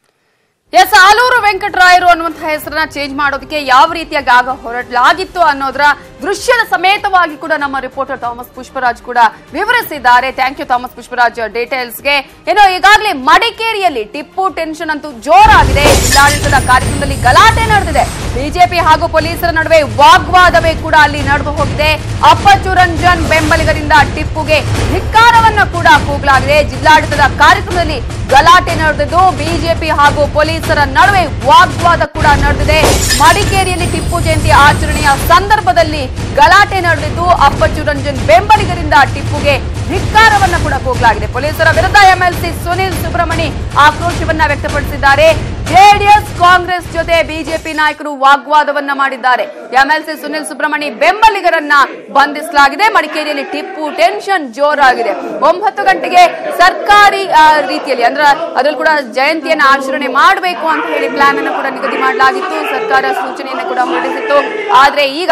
ಆಲೂರು ವೆಂಕಟರಾಯರು ಅನ್ನುವಂತಹ ಹೆಸರನ್ನ ಚೇಂಜ್ ಮಾಡೋದಕ್ಕೆ ಯಾವ ರೀತಿಯಾಗಿ ಆಗ ಹೊರಡಲಾಗಿತ್ತು ಅನ್ನೋದರ ದೃಶ್ಯದ ಸಮೇತವಾಗಿ ಕೂಡ ನಮ್ಮ ರಿಪೋರ್ಟರ್ ಥಾಮಸ್ ಪುಷ್ಪರಾಜ್ ಕೂಡ ವಿವರಿಸಿದ್ದಾರೆ. ಥ್ಯಾಂಕ್ ಯು ಥಾಮಸ್ ಪುಷ್ಪರಾಜ್ ಡೀಟೇಲ್ಸ್ಗೆ. ಏನೋ ಈಗಾಗಲೇ ಮಡಿಕೇರಿಯಲ್ಲಿ ಟಿಪ್ಪು ಟೆನ್ಷನ್ ಅಂತೂ ಜೋರಾಗಿದೆ. ಜಿಲ್ಲಾಡಳಿತದ ಕಾರ್ಯಕ್ರಮದಲ್ಲಿ ಗಲಾಟೆ ನಡೆದಿದೆ. ಬಿಜೆಪಿ ಹಾಗೂ ಪೊಲೀಸರ ನಡುವೆ ವಾಗ್ವಾದವೇ ಕೂಡ ಅಲ್ಲಿ ನಡೆದು ಹೋಗಿದೆ. ಅಪ್ಪಚ್ಚು ರಂಜನ್ ಬೆಂಬಲಿಗರಿಂದ ಟಿಪ್ಪುಗೆ ಧಿಕ್ಕಾರವನ್ನ ಕೂಡ ಕೂಗಲಾಗಿದೆ. ಜಿಲ್ಲಾಡಳಿತದ ಕಾರ್ಯಕ್ರಮದಲ್ಲಿ ಗಲಾಟೆ ನಡೆದಿದ್ದು ಬಿಜೆಪಿ ಹಾಗೂ ಪೊಲೀಸರ ನಡುವೆ ವಾಗ್ವಾದ ಕೂಡ ನಡೆದಿದೆ. ಮಡಿಕೇರಿಯಲ್ಲಿ ಟಿಪ್ಪು ಜಯಂತಿ ಆಚರಣೆಯ ಸಂದರ್ಭದಲ್ಲಿ ಗಲಾಟೆ ನಡೆದಿದ್ದು ಅಪ್ಪಚ್ಚು ರಂಜನ್ ಬೆಂಬಲಿಗರಿಂದ ಟಿಪ್ಪುಗೆ ಧಿಕ್ಕಾರವನ್ನ ಕೂಡ ಕೂಗಲಾಗಿದೆ. ಪೊಲೀಸರ ವಿರುದ್ಧ MLC ಸುನಿಲ್ ಸುಬ್ರಹ್ಮಣಿ ಆಕ್ರೋಶವನ್ನ ವ್ಯಕ್ತಪಡಿಸಿದ್ದಾರೆ. ಜೆಡಿಎಸ್ ಕಾಂಗ್ರೆಸ್ ಜೊತೆ ಬಿಜೆಪಿ ನಾಯಕರು ವಾಗ್ವಾದವನ್ನ ಮಾಡಿದ್ದಾರೆ. MLC ಸುನಿಲ್ ಸುಬ್ರಹ್ಮಣಿ ಬೆಂಬಲಿಗರನ್ನ ಬಂಧಿಸಲಾಗಿದೆ. ಮಡಿಕೇರಿಯಲ್ಲಿ ಟಿಪ್ಪು ಟೆನ್ಷನ್ ಜೋರಾಗಿದೆ. 9 ಗಂಟೆಗೆ ಸರ್ಕಾರಿ ರೀತಿಯಲ್ಲಿ ಅಂದ್ರೆ ಅದ್ರಲ್ಲಿ ಕೂಡ ಜಯಂತಿಯನ್ನ ಆಚರಣೆ ಮಾಡಬೇಕು ಅಂತ ಹೇಳಿ ಪ್ಲಾನ್ ಅನ್ನು ಕೂಡ ನಿಗದಿ ಮಾಡಲಾಗಿತ್ತು. ಸರ್ಕಾರ ಸೂಚನೆಯನ್ನು ಕೂಡ ಹೊರಡಿಸಿತ್ತು. ಆದ್ರೆ ಈಗ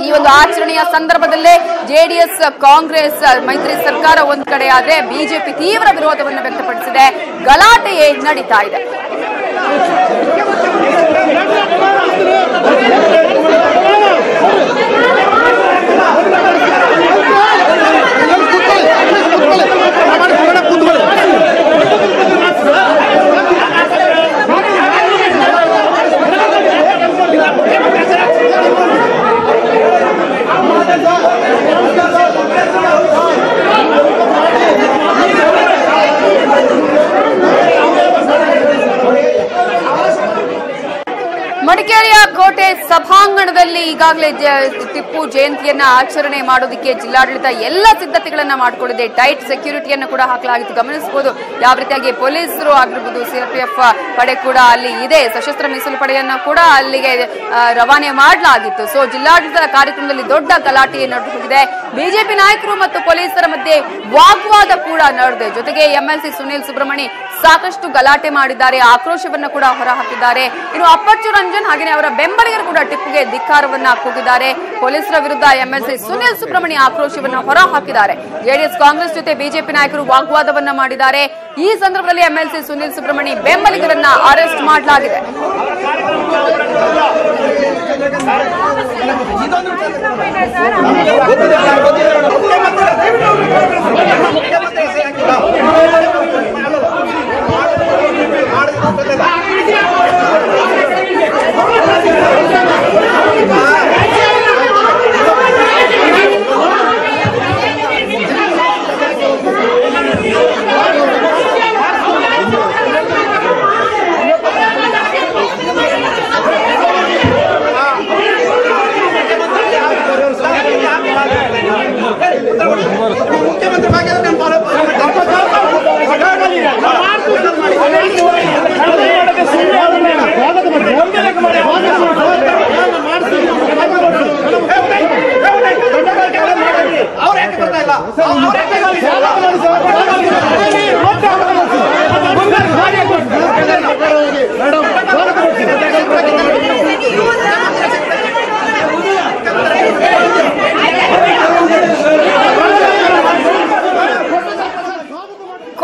ಈ ಒಂದು ಆಚರಣೆಯ ಸಂದರ್ಭದಲ್ಲೇ ಜೆಡಿಎಸ್ ಕಾಂಗ್ರೆಸ್ ಮೈತ್ರಿ ಸರ್ಕಾರ ಒಂದ್ ಕಡೆ ಆದ್ರೆ ಬಿಜೆಪಿ ತೀವ್ರ ವಿರೋಧವನ್ನು ವ್ಯಕ್ತಪಡಿಸಿದೆ. ಗಲಾಟೆಯೇ ನಡೀತಾ ಇದೆ. ಮಡಿಕೇರಿಯ ಕೋಟೆ ಸಭಾಂಗಣದಲ್ಲಿ ಈಗಾಗಲೇ ಟಿಪ್ಪು ಜಯಂತಿಯನ್ನ ಆಚರಣೆ ಮಾಡೋದಕ್ಕೆ ಜಿಲ್ಲಾಡಳಿತ ಎಲ್ಲ ಸಿದ್ಧತೆಗಳನ್ನ ಮಾಡಿಕೊಂಡಿದೆ. ಟೈಟ್ ಸೆಕ್ಯೂರಿಟಿಯನ್ನು ಕೂಡ ಹಾಕಲಾಗಿತ್ತು. ಗಮನಿಸಬಹುದು ಯಾವ ರೀತಿಯಾಗಿ ಪೊಲೀಸರು ಆಗಿರ್ಬೋದು, CRPF ಪಡೆ ಕೂಡ ಅಲ್ಲಿ ಇದೆ. ಸಶಸ್ತ್ರ ಮೀಸಲು ಪಡೆಯನ್ನ ಕೂಡ ಅಲ್ಲಿಗೆ ರವಾನೆ ಮಾಡಲಾಗಿತ್ತು. ಸೊ ಜಿಲ್ಲಾಡಳಿತದ ಕಾರ್ಯಕ್ರಮದಲ್ಲಿ ದೊಡ್ಡ ಗಲಾಟೆ ನಡೆದು ಹೋಗಿದೆ. ಬಿಜೆಪಿ ನಾಯಕರು ಮತ್ತು ಪೊಲೀಸರ ಮಧ್ಯೆ ವಾಗ್ವಾದ ಕೂಡ ನಡೆದಿದೆ. ಜೊತೆಗೆ MLC ಸುನಿಲ್ ಸುಬ್ರಹ್ಮಣಿ ಸಾಕಷ್ಟು ಗಲಾಟೆ ಮಾಡಿದ್ದಾರೆ, ಆಕ್ರೋಶವನ್ನ ಕೂಡ ಹೊರಹಾಕಿದ್ದಾರೆ. ಇನ್ನು ಅಪ್ಪಚ್ಚು ರಂಜನ್ ಹಾಗೆಯೇ ಅವರ ಬೆಂಬಲಿಗರು ಕೂಡ ಟಿಪ್ಪುಗೆ ಧಿಕ್ಕಾರವನ್ನ ಕೂಗಿದ್ದಾರೆ. ಪೊಲೀಸರ ವಿರುದ್ಧ MLC ಸುನಿಲ್ ಸುಬ್ರಹ್ಮಣಿ ಆಕ್ರೋಶವನ್ನ ಹೊರಹಾಕಿದ್ದಾರೆ. ಜೆಡಿಎಸ್ ಕಾಂಗ್ರೆಸ್ ಜೊತೆ ಬಿಜೆಪಿ ನಾಯಕರು ವಾಗ್ವಾದವನ್ನ ಮಾಡಿದ್ದಾರೆ. ಈ ಸಂದರ್ಭದಲ್ಲಿ MLC ಸುನಿಲ್ ಸುಬ್ರಹ್ಮಣಿ ಬೆಂಬಲಿಗರನ್ನ ಅರೆಸ್ಟ್ ಮಾಡಲಾಗಿದೆ. मुख्यमंत्री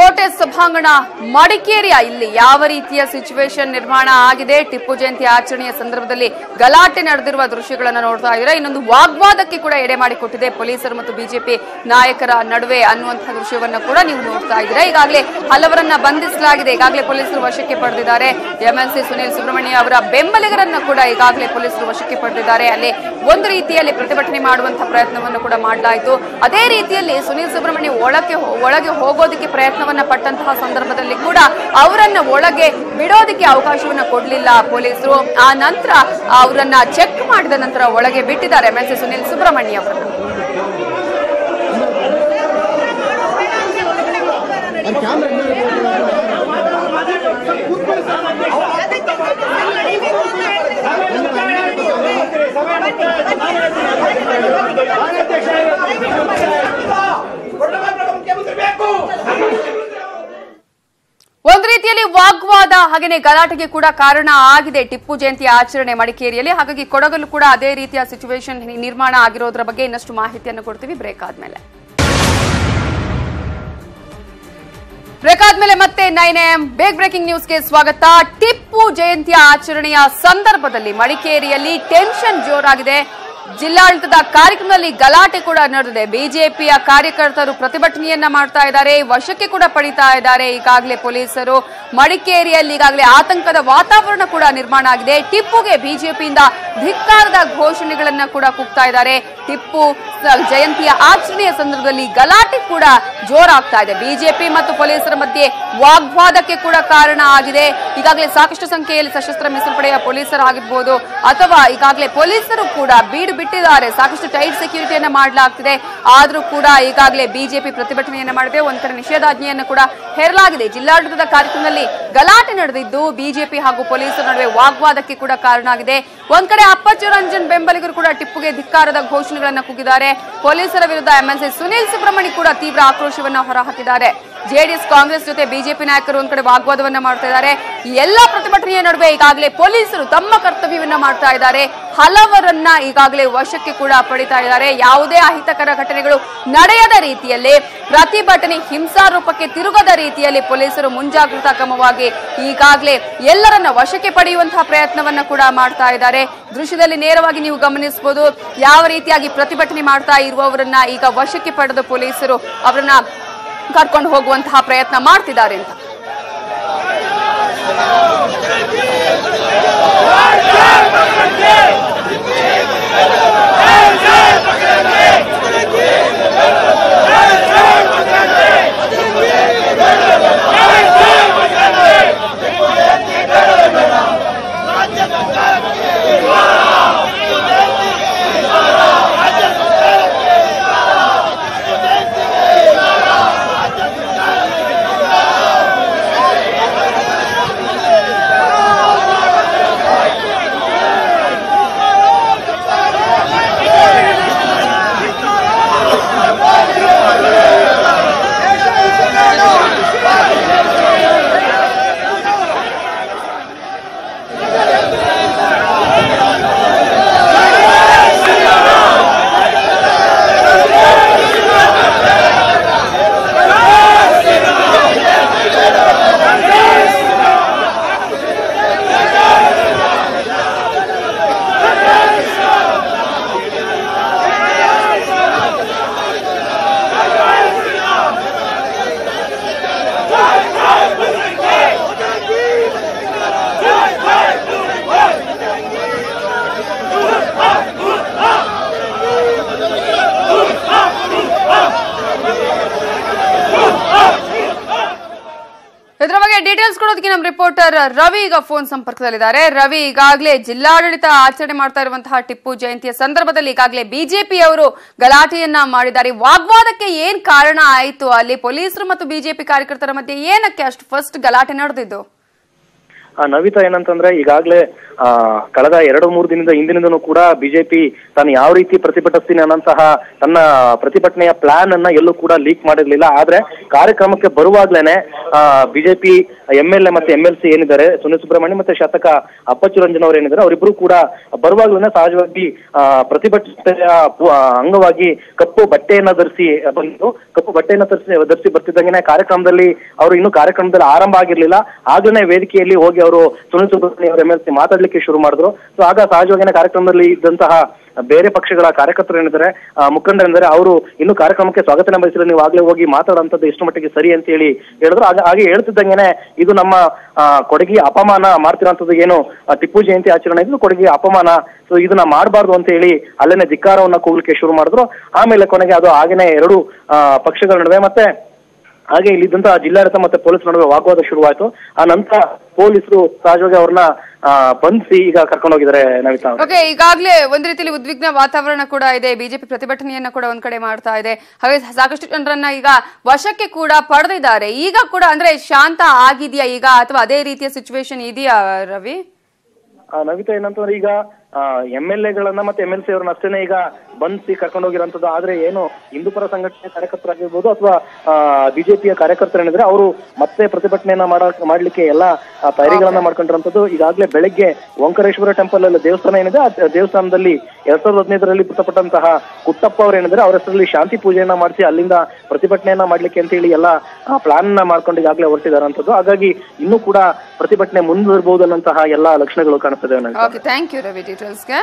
ಕೋಟೆ ಸಭಾಂಗಣ ಮಡಿಕೇರಿಯ ಇಲ್ಲಿ ಯಾವ ರೀತಿಯ ಸಿಚುವೇಶನ್ ನಿರ್ಮಾಣ ಆಗಿದೆ. ಟಿಪ್ಪು ಜಯಂತಿ ಆಚರಣೆಯ ಸಂದರ್ಭದಲ್ಲಿ ಗಲಾಟೆ ನಡೆದಿರುವ ದೃಶ್ಯಗಳನ್ನು ನೋಡ್ತಾ ಇದ್ದಾರೆ. ಇನ್ನೊಂದು ವಾಗ್ವಾದಕ್ಕೆ ಕೂಡ ಎಡೆ ಮಾಡಿಕೊಟ್ಟಿದೆ ಪೊಲೀಸರು ಮತ್ತು ಬಿಜೆಪಿ ನಾಯಕರ ನಡುವೆ ಅನ್ನುವಂತಹ ದೃಶ್ಯವನ್ನ ಕೂಡ ನೀವು ನೋಡ್ತಾ ಇದ್ದೀರಾ. ಈಗಾಗಲೇ ಹಲವರನ್ನ ಬಂಧಿಸಲಾಗಿದೆ. ಈಗಾಗಲೇ ಪೊಲೀಸರು ವಶಕ್ಕೆ ಪಡೆದಿದ್ದಾರೆ. ಎಂಎಲ್ಸಿ ಸುನೀಲ್ ಸುಬ್ರಹ್ಮಣ್ಯ ಅವರ ಬೆಂಬಲಿಗರನ್ನ ಕೂಡ ಈಗಾಗಲೇ ಪೊಲೀಸರು ವಶಕ್ಕೆ ಪಡೆದಿದ್ದಾರೆ. ಅಲ್ಲಿ ಒಂದು ರೀತಿಯಲ್ಲಿ ಪ್ರತಿಭಟನೆ ಮಾಡುವಂತಹ ಪ್ರಯತ್ನವನ್ನು ಕೂಡ ಮಾಡಲಾಯಿತು. ಅದೇ ರೀತಿಯಲ್ಲಿ ಸುನೀಲ್ ಸುಬ್ರಹ್ಮಣ್ಯ ಒಳಗೆ ಹೋಗೋದಕ್ಕೆ ಪ್ರಯತ್ನವನ್ನ ಪಟ್ಟಂತಹ ಸಂದರ್ಭದಲ್ಲಿ ಕೂಡ ಅವರನ್ನ ಒಳಗೆ ಬಿಡೋದಕ್ಕೆ ಅವಕಾಶವನ್ನ ಕೊಡಲಿಲ್ಲ ಪೊಲೀಸರು. ಆ ನಂತರ ಅವರನ್ನ ಚೆಕ್ ಮಾಡಿದ ನಂತರ ಒಳಗೆ ಬಿಟ್ಟಿದ್ದಾರೆ ಎಂಎಲ್ಸಿ ಸುನೀಲ್ ಸುಬ್ರಹ್ಮಣ್ಯ ಅವರನ್ನು. ಒಂದು ರೀತಿಯಲ್ಲಿ ವಾಗ್ವಾದ ಹಾಗೇನೆ ಗಲಾಟೆಗೆ ಕೂಡ ಕಾರಣ ಆಗಿದೆ ಟಿಪ್ಪು ಜಯಂತಿ ಆಚರಣೆ ಮಡಿಕೇರಿಯಲ್ಲಿ. ಹಾಗಾಗಿ ಕೊಡಗಲ್ಲೂ ಕೂಡ ಅದೇ ರೀತಿಯ ಸಿಚುವೇಶನ್ ನಿರ್ಮಾಣ ಆಗಿರೋದ್ರ ಬಗ್ಗೆ ಇನ್ನಷ್ಟು ಮಾಹಿತಿಯನ್ನು ಕೊಡ್ತೀವಿ ಬ್ರೇಕ್ ಆದ್ಮೇಲೆ. ಮತ್ತೆ 9am ಬಿಗ್ ಬ್ರೇಕಿಂಗ್ ನ್ಯೂಸ್ಗೆ ಸ್ವಾಗತ. ಟಿಪ್ಪು ಜಯಂತಿಯ ಆಚರಣೆಯ ಸಂದರ್ಭದಲ್ಲಿ ಮಡಿಕೇರಿಯಲ್ಲಿ ಟೆನ್ಷನ್ ಜೋರಾಗಿದೆ. ಜಿಲ್ಲಾಡಳಿತದ ಕಾರ್ಯಕ್ರಮದಲ್ಲಿ ಗಲಾಟೆ ಕೂಡ ನಡೆದಿದೆ. ಬಿಜೆಪಿಯ ಕಾರ್ಯಕರ್ತರು ಪ್ರತಿಭಟನೆಯನ್ನ ಮಾಡ್ತಾ ಇದ್ದಾರೆ, ವಶಕ್ಕೆ ಕೂಡ ಪಡಿತಾ ಇದ್ದಾರೆ ಈಗಾಗಲೇ ಪೊಲೀಸರು. ಮಡಿಕೇರಿಯಲ್ಲಿ ಈಗಾಗಲೇ ಆತಂಕದ ವಾತಾವರಣ ಕೂಡ ನಿರ್ಮಾಣ ಆಗಿದೆ. ಟಿಪ್ಪುಗೆ ಬಿಜೆಪಿಯಿಂದ ಧಿಕ್ಕಾರದ ಘೋಷಣೆಗಳನ್ನ ಕೂಡ ಕೂಗ್ತಾ ಇದ್ದಾರೆ. ಟಿಪ್ಪು ಜಯಂತಿಯ ಆಚರಣೆಯ ಸಂದರ್ಭದಲ್ಲಿ ಗಲಾಟೆ ಕೂಡ ಜೋರಾಗ್ತಾ ಇದೆ. ಬಿಜೆಪಿ ಮತ್ತು ಪೊಲೀಸರ ಮಧ್ಯೆ ವಾಗ್ವಾದಕ್ಕೆ ಕೂಡ ಕಾರಣ ಆಗಿದೆ. ಈಗಾಗಲೇ ಸಾಕಷ್ಟು ಸಂಖ್ಯೆಯಲ್ಲಿ ಸಶಸ್ತ್ರ ಮೀಸಲು ಪಡೆಯ ಪೊಲೀಸರಾಗಿರ್ಬೋದು ಅಥವಾ ಈಗಾಗಲೇ ಪೊಲೀಸರು ಕೂಡ ಬೀಡು ಬಿಟ್ಟಿದ್ದಾರೆ. ಸಾಕಷ್ಟು ಟೈಟ್ ಸೆಕ್ಯೂರಿಟಿಯನ್ನ ಮಾಡಲಾಗ್ತಿದೆ. ಆದ್ರೂ ಕೂಡ ಈಗಾಗಲೇ ಬಿಜೆಪಿ ಪ್ರತಿಭಟನೆಯನ್ನ ಮಾಡಿದೆ. ಒಂದ್ ಕಡೆ ನಿಷೇಧಾಜ್ಞೆಯನ್ನು ಕೂಡ ಹೇರಲಾಗಿದೆ. ಜಿಲ್ಲಾಡಳಿತದ ಕಾರ್ಯಕ್ರಮದಲ್ಲಿ ಗಲಾಟೆ ನಡೆದಿದ್ದು ಬಿಜೆಪಿ ಹಾಗೂ ಪೊಲೀಸರ ನಡುವೆ ವಾಗ್ವಾದಕ್ಕೆ ಕೂಡ ಕಾರಣ ಆಗಿದೆ. ಒಂದ್ ಕಡೆ ಅಪ್ಪಚ್ಚು ರಂಜನ್ ಬೆಂಬಲಿಗರು ಕೂಡ ಟಿಪ್ಪುಗೆ ಧಿಕ್ಕಾರದ ಘೋಷಣೆಗಳನ್ನು ಕೂಗಿದ್ದಾರೆ. ಪೊಲೀಸರ ವಿರುದ್ಧ ಎಂಎಲ್ಸಿ ಸುನೀಲ್ ಸುಬ್ರಹ್ಮಣ್ಯ ಕೂಡ ತೀವ್ರ ಆಕ್ರೋಶವನ್ನ ಹೊರಹಾಕಿದ್ದಾರೆ. ಜೆಡಿಎಸ್ ಕಾಂಗ್ರೆಸ್ ಜೊತೆ ಬಿಜೆಪಿ ನಾಯಕರು ಒಂದ್ ಕಡೆ ವಾಗ್ವಾದವನ್ನ ಮಾಡ್ತಾ ಇದ್ದಾರೆ. ಈ ಎಲ್ಲಾ ಪ್ರತಿಭಟನೆಯ ನಡುವೆ ಈಗಾಗಲೇ ಪೊಲೀಸರು ತಮ್ಮ ಕರ್ತವ್ಯವನ್ನ ಮಾಡ್ತಾ ಇದ್ದಾರೆ. ಹಲವರನ್ನ ಈಗಾಗಲೇ ವಶಕ್ಕೆ ಕೂಡ ಪಡಿತಾ ಇದ್ದಾರೆ. ಯಾವುದೇ ಅಹಿತಕರ ಘಟನೆಗಳು ನಡೆಯದ ರೀತಿಯಲ್ಲಿ, ಪ್ರತಿಭಟನೆ ಹಿಂಸಾರೂಪಕ್ಕೆ ತಿರುಗದ ರೀತಿಯಲ್ಲಿ ಪೊಲೀಸರು ಮುಂಜಾಗ್ರತಾ ಕ್ರಮವಾಗಿ ಈಗಾಗಲೇ ಎಲ್ಲರನ್ನ ವಶಕ್ಕೆ ಪಡೆಯುವಂತಹ ಪ್ರಯತ್ನವನ್ನ ಕೂಡ ಮಾಡ್ತಾ ಇದ್ದಾರೆ. ದೃಶ್ಯದಲ್ಲಿ ನೇರವಾಗಿ ನೀವು ಗಮನಿಸಬಹುದು ಯಾವ ರೀತಿಯಾಗಿ ಪ್ರತಿಭಟನೆ ಮಾಡ್ತಾ ಇರುವವರನ್ನ ಈಗ ವಶಕ್ಕೆ ಪಡೆದ ಪೊಲೀಸರು ಅವರನ್ನ ಕರ್ಕೊಂಡು ಹೋಗುವಂತಹ ಪ್ರಯತ್ನ ಮಾಡ್ತಿದ್ದಾರೆ ಅಂತ. ಇದರ ಬಗ್ಗೆ ಡೀಟೇಲ್ಸ್ ಕೊಡೋದಕ್ಕೆ ನಮ್ಮ ರಿಪೋರ್ಟರ್ ರವಿ ಈಗ ಫೋನ್ ಸಂಪರ್ಕದಲ್ಲಿದ್ದಾರೆ. ರವಿ, ಈಗಾಗಲೇ ಜಿಲ್ಲಾಡಳಿತ ಆಚರಣೆ ಮಾಡ್ತಾ ಇರುವಂತಹ ಟಿಪ್ಪು ಜಯಂತಿಯ ಸಂದರ್ಭದಲ್ಲಿ ಈಗಾಗಲೇ ಬಿಜೆಪಿಯವರು ಗಲಾಟೆಯನ್ನ ಮಾಡಿದ್ದಾರೆ. ವಾಗ್ವಾದಕ್ಕೆ ಏನ್ ಕಾರಣ ಆಯಿತು? ಅಲ್ಲಿ ಪೊಲೀಸರು ಮತ್ತು ಬಿಜೆಪಿ ಕಾರ್ಯಕರ್ತರ ಮಧ್ಯೆ ಏನಕ್ಕೆ ಅಷ್ಟು ಫಸ್ಟ್ ಗಲಾಟೆ ನಡೆದಿದ್ದು? ನವಿತಾ ಏನಂತಂದ್ರೆ ಈಗಾಗಲೇ ಕಳೆದ 2-3 ದಿನದ ಹಿಂದಿನಿಂದನೂ ಕೂಡ ಬಿಜೆಪಿ ತಾನು ಯಾವ ರೀತಿ ಪ್ರತಿಭಟಿಸ್ತೀನಿ ಅನ್ನಂತಹ ತನ್ನ ಪ್ರತಿಭಟನೆಯ ಪ್ಲಾನ್ ಅನ್ನ ಎಲ್ಲೂ ಕೂಡ ಲೀಕ್ ಮಾಡಿರ್ಲಿಲ್ಲ. ಆದ್ರೆ ಕಾರ್ಯಕ್ರಮಕ್ಕೆ ಬರುವಾಗ್ಲೇನೆ ಬಿಜೆಪಿ MLA ಮತ್ತೆ MLC ಏನಿದ್ದಾರೆ ಸುನಿಲ್ ಸುಬ್ರಹ್ಮಣ್ಯ ಮತ್ತೆ ಶಾಸಕ ಅಪ್ಪಚ್ಚು ರಂಜನ್ ಅವರು ಏನಿದ್ದಾರೆ ಅವರಿಬ್ರು ಕೂಡ ಬರುವಾಗ್ಲೇನೆ ಸಹಜವಾಗಿ ಪ್ರತಿಭಟನೆಯ ಅಂಗವಾಗಿ ಕಪ್ಪು ಬಟ್ಟೆಯನ್ನ ಧರಿಸಿ ಬಂದು ಕಪ್ಪು ಬಟ್ಟೆಯನ್ನ ಧರಿಸಿ ಬರ್ತಿದ್ದಂಗೆ ಕಾರ್ಯಕ್ರಮದಲ್ಲಿ ಅವರು ಇನ್ನೂ ಕಾರ್ಯಕ್ರಮದಲ್ಲಿ ಆರಂಭ ಆಗಿರ್ಲಿಲ್ಲ. ಆಗ್ಲೇ ವೇದಿಕೆಯಲ್ಲಿ ಹೋಗಿ ಅವರು ಸುನಿಲ್ ಸುಬ್ರಹ್ಮಣ್ಯ ಅವರು MLC ಮಾತಾಡ್ಲಿಕ್ಕೆ ಶುರು ಮಾಡಿದ್ರು. ಸೊ ಆಗ ಸಹಜವಾಗಿ ಕಾರ್ಯಕ್ರಮದಲ್ಲಿ ಇದ್ದಂತಹ ಬೇರೆ ಪಕ್ಷಗಳ ಕಾರ್ಯಕರ್ತರು ಏನಿದ್ದಾರೆ ಮುಖಂಡರಿದ್ದಾರೆ ಅವರು ಇನ್ನು ಕಾರ್ಯಕ್ರಮಕ್ಕೆ ಸ್ವಾಗತನ ಬಯಸಿದ್ರೆ ನೀವು ಆಗ್ಲೇ ಹೋಗಿ ಮಾತಾಡುವಂಥದ್ದು ಎಷ್ಟು ಮಟ್ಟಿಗೆ ಸರಿ ಅಂತ ಹೇಳಿ ಹೇಳಿದ್ರು. ಹಾಗೆ ಹೇಳ್ತಿದ್ದಂಗೆನೆ ಇದು ನಮ್ಮ ಕೊಡಗಿ ಅಪಮಾನ ಮಾಡ್ತಿರೋಂಥದ್ದು ಏನು ಟಿಪ್ಪು ಜಯಂತಿ ಆಚರಣೆ ಇದು ಕೊಡಗಿ ಅಪಮಾನ, ಸೊ ಇದನ್ನ ಮಾಡಬಾರ್ದು ಅಂತ ಹೇಳಿ ಅಲ್ಲೇನೆ ಧಿಕ್ಕಾರವನ್ನ ಕೂಗ್ಲಿಕ್ಕೆ ಶುರು ಮಾಡಿದ್ರು. ಆಮೇಲೆ ಕೊನೆಗೆ ಅದು ಹಾಗೇನೆ ಎರಡು ಪಕ್ಷಗಳ ನಡುವೆ ಮತ್ತೆ ಹಾಗೆ ಇಲ್ಲಿದ್ದಂತಹ ಜಿಲ್ಲಾಡಳಿತ ಮತ್ತೆ ಪೊಲೀಸ್ ನಡುವೆ ವಾಗ್ವಾದ ಶುರುವಾಯಿತು. ಆ ನಂತರ ಪೊಲೀಸರು ಸಹಜವಾಗಿ ಅವ್ರನ್ನ ಬಂಧಿಸಿ ಈಗ ಕರ್ಕೊಂಡು ಹೋಗಿದ್ದಾರೆ. ನವಿತಾ ಓಕೆ, ಈಗಾಗಲೇ ಒಂದ್ ರೀತಿಯಲ್ಲಿ ಉದ್ವಿಗ್ನ ವಾತಾವರಣ ಕೂಡ ಇದೆ. ಬಿಜೆಪಿ ಪ್ರತಿಭಟನೆಯನ್ನ ಕೂಡ ಒಂದ್ ಕಡೆ ಮಾಡ್ತಾ ಇದೆ. ಹಾಗೆ ಸಾಕಷ್ಟು ಜನರನ್ನ ಈಗ ವಶಕ್ಕೆ ಕೂಡ ಪಡೆದಿದ್ದಾರೆ. ಈಗ ಕೂಡ ಅಂದ್ರೆ ಶಾಂತ ಆಗಿದೆಯಾ ಈಗ, ಅಥವಾ ಅದೇ ರೀತಿಯ ಸಿಚುವೇಶನ್ ಇದೆಯಾ ರವಿ? ನವಿತಾ ಏನಂತಂದ್ರೆ ಈಗ MLAಗಳನ್ನ ಮತ್ತೆ MLC ಅವ್ರನ್ನ ಅಷ್ಟೇನೆ ಈಗ ಬಂಧಿಸಿ ಕರ್ಕೊಂಡು ಹೋಗಿರೋಂಥದ್ದು. ಆದ್ರೆ ಏನು ಹಿಂದೂಪರ ಸಂಘಟನೆ ಕಾರ್ಯಕರ್ತರಾಗಿರ್ಬೋದು ಅಥವಾ ಬಿಜೆಪಿಯ ಕಾರ್ಯಕರ್ತರೇನಿದ್ರೆ ಅವರು ಮತ್ತೆ ಪ್ರತಿಭಟನೆಯನ್ನ ಮಾಡ್ಲಿಕ್ಕೆ ಎಲ್ಲಾ ತಯಾರಿಗಳನ್ನ ಮಾಡ್ಕೊಂಡಿರೋಂಥದ್ದು. ಈಗಾಗಲೇ ಬೆಳಗ್ಗೆ ಓಂಕಾರೇಶ್ವರ ಟೆಂಪಲ್ ಅಲ್ಲಿ ದೇವಸ್ಥಾನ ಏನಿದೆ ಆ ದೇವಸ್ಥಾನದಲ್ಲಿ 2015ರಲ್ಲಿ ಮೃತಪಟ್ಟಂತಹ ಕುಟ್ಟಪ್ಪ ಅವ್ರು ಏನಿದ್ರೆ ಅವ್ರ ಹೆಸರಲ್ಲಿ ಶಾಂತಿ ಪೂಜೆಯನ್ನ ಮಾಡಿಸಿ ಅಲ್ಲಿಂದ ಪ್ರತಿಭಟನೆಯನ್ನ ಮಾಡ್ಲಿಕ್ಕೆ ಅಂತ ಹೇಳಿ ಎಲ್ಲ ಪ್ಲಾನ್ ನ ಮಾಡ್ಕೊಂಡು ಈಗಾಗಲೇ ಹೊರಟಿದಾರಂಥದ್ದು. ಹಾಗಾಗಿ ಇನ್ನೂ ಕೂಡ ಪ್ರತಿಭಟನೆ ಮುಂದುವರಬಹುದು ಅನ್ನಂತಹ ಎಲ್ಲಾ ಲಕ್ಷಣಗಳು ಕಾಣಿಸ್ತದೆ. ಥ್ಯಾಂಕ್ ಯು ರವಿ ಡೀಟೇಲ್ಸ್ಗೆ.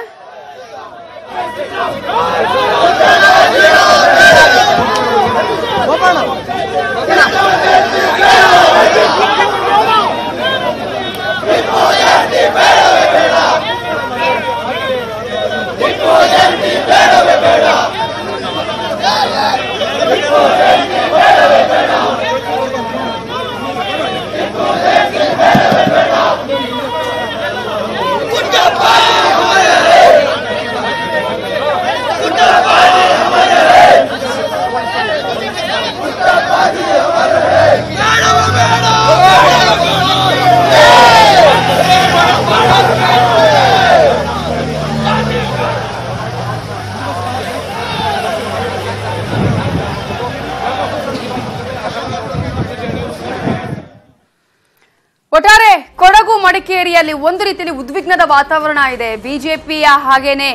ಒಟ್ಟಾರೆ ಕೊಡಗು ಮಡಿಕೇರಿಯಲ್ಲಿ ಒಂದು ರೀತಿಯಲ್ಲಿ ಉದ್ವಿಗ್ನದ ವಾತಾವರಣ ಇದೆ. ಬಿಜೆಪಿಯ ಹಾಗೇನೆ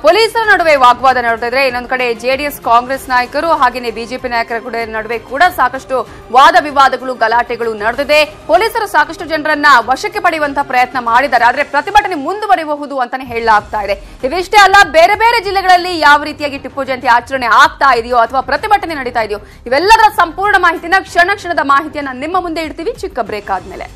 ಪೊಲೀಸರ ನಡುವೆ ವಾಗ್ವಾದ ನಡೆದಿದ್ರೆ, ಇನ್ನೊಂದು ಕಡೆ ಜೆಡಿಎಸ್ ಕಾಂಗ್ರೆಸ್ ನಾಯಕರು ಹಾಗೇನೆ ಬಿಜೆಪಿ ನಾಯಕರ ನಡುವೆ ಕೂಡ ಸಾಕಷ್ಟು ವಾದ ವಿವಾದಗಳು ಗಲಾಟೆಗಳು ನಡೆದಿದೆ. ಪೊಲೀಸರು ಸಾಕಷ್ಟು ಜನರನ್ನ ವಶಕ್ಕೆ ಪಡೆಯುವಂತಹ ಪ್ರಯತ್ನ ಮಾಡಿದ್ದಾರೆ. ಆದ್ರೆ ಪ್ರತಿಭಟನೆ ಮುಂದುವರಿಯಬಹುದು ಅಂತಾನೆ ಹೇಳಲಾಗ್ತಾ ಇದೆ. ಇವಿಷ್ಟೇ ಅಲ್ಲ, ಬೇರೆ ಬೇರೆ ಜಿಲ್ಲೆಗಳಲ್ಲಿ ಯಾವ ರೀತಿಯಾಗಿ ಟಿಪ್ಪು ಜಯಂತಿ ಆಚರಣೆ ಆಗ್ತಾ ಇದೆಯೋ ಅಥವಾ ಪ್ರತಿಭಟನೆ ನಡೀತಾ ಇದೆಯೋ ಇವೆಲ್ಲದರ ಸಂಪೂರ್ಣ ಮಾಹಿತಿನ ಕ್ಷಣ ಕ್ಷಣದ ಮಾಹಿತಿಯನ್ನ ನಿಮ್ಮ ಮುಂದೆ ಇಡ್ತೀವಿ ಚಿಕ್ಕ ಬ್ರೇಕ್ ಆದ್ಮೇಲೆ.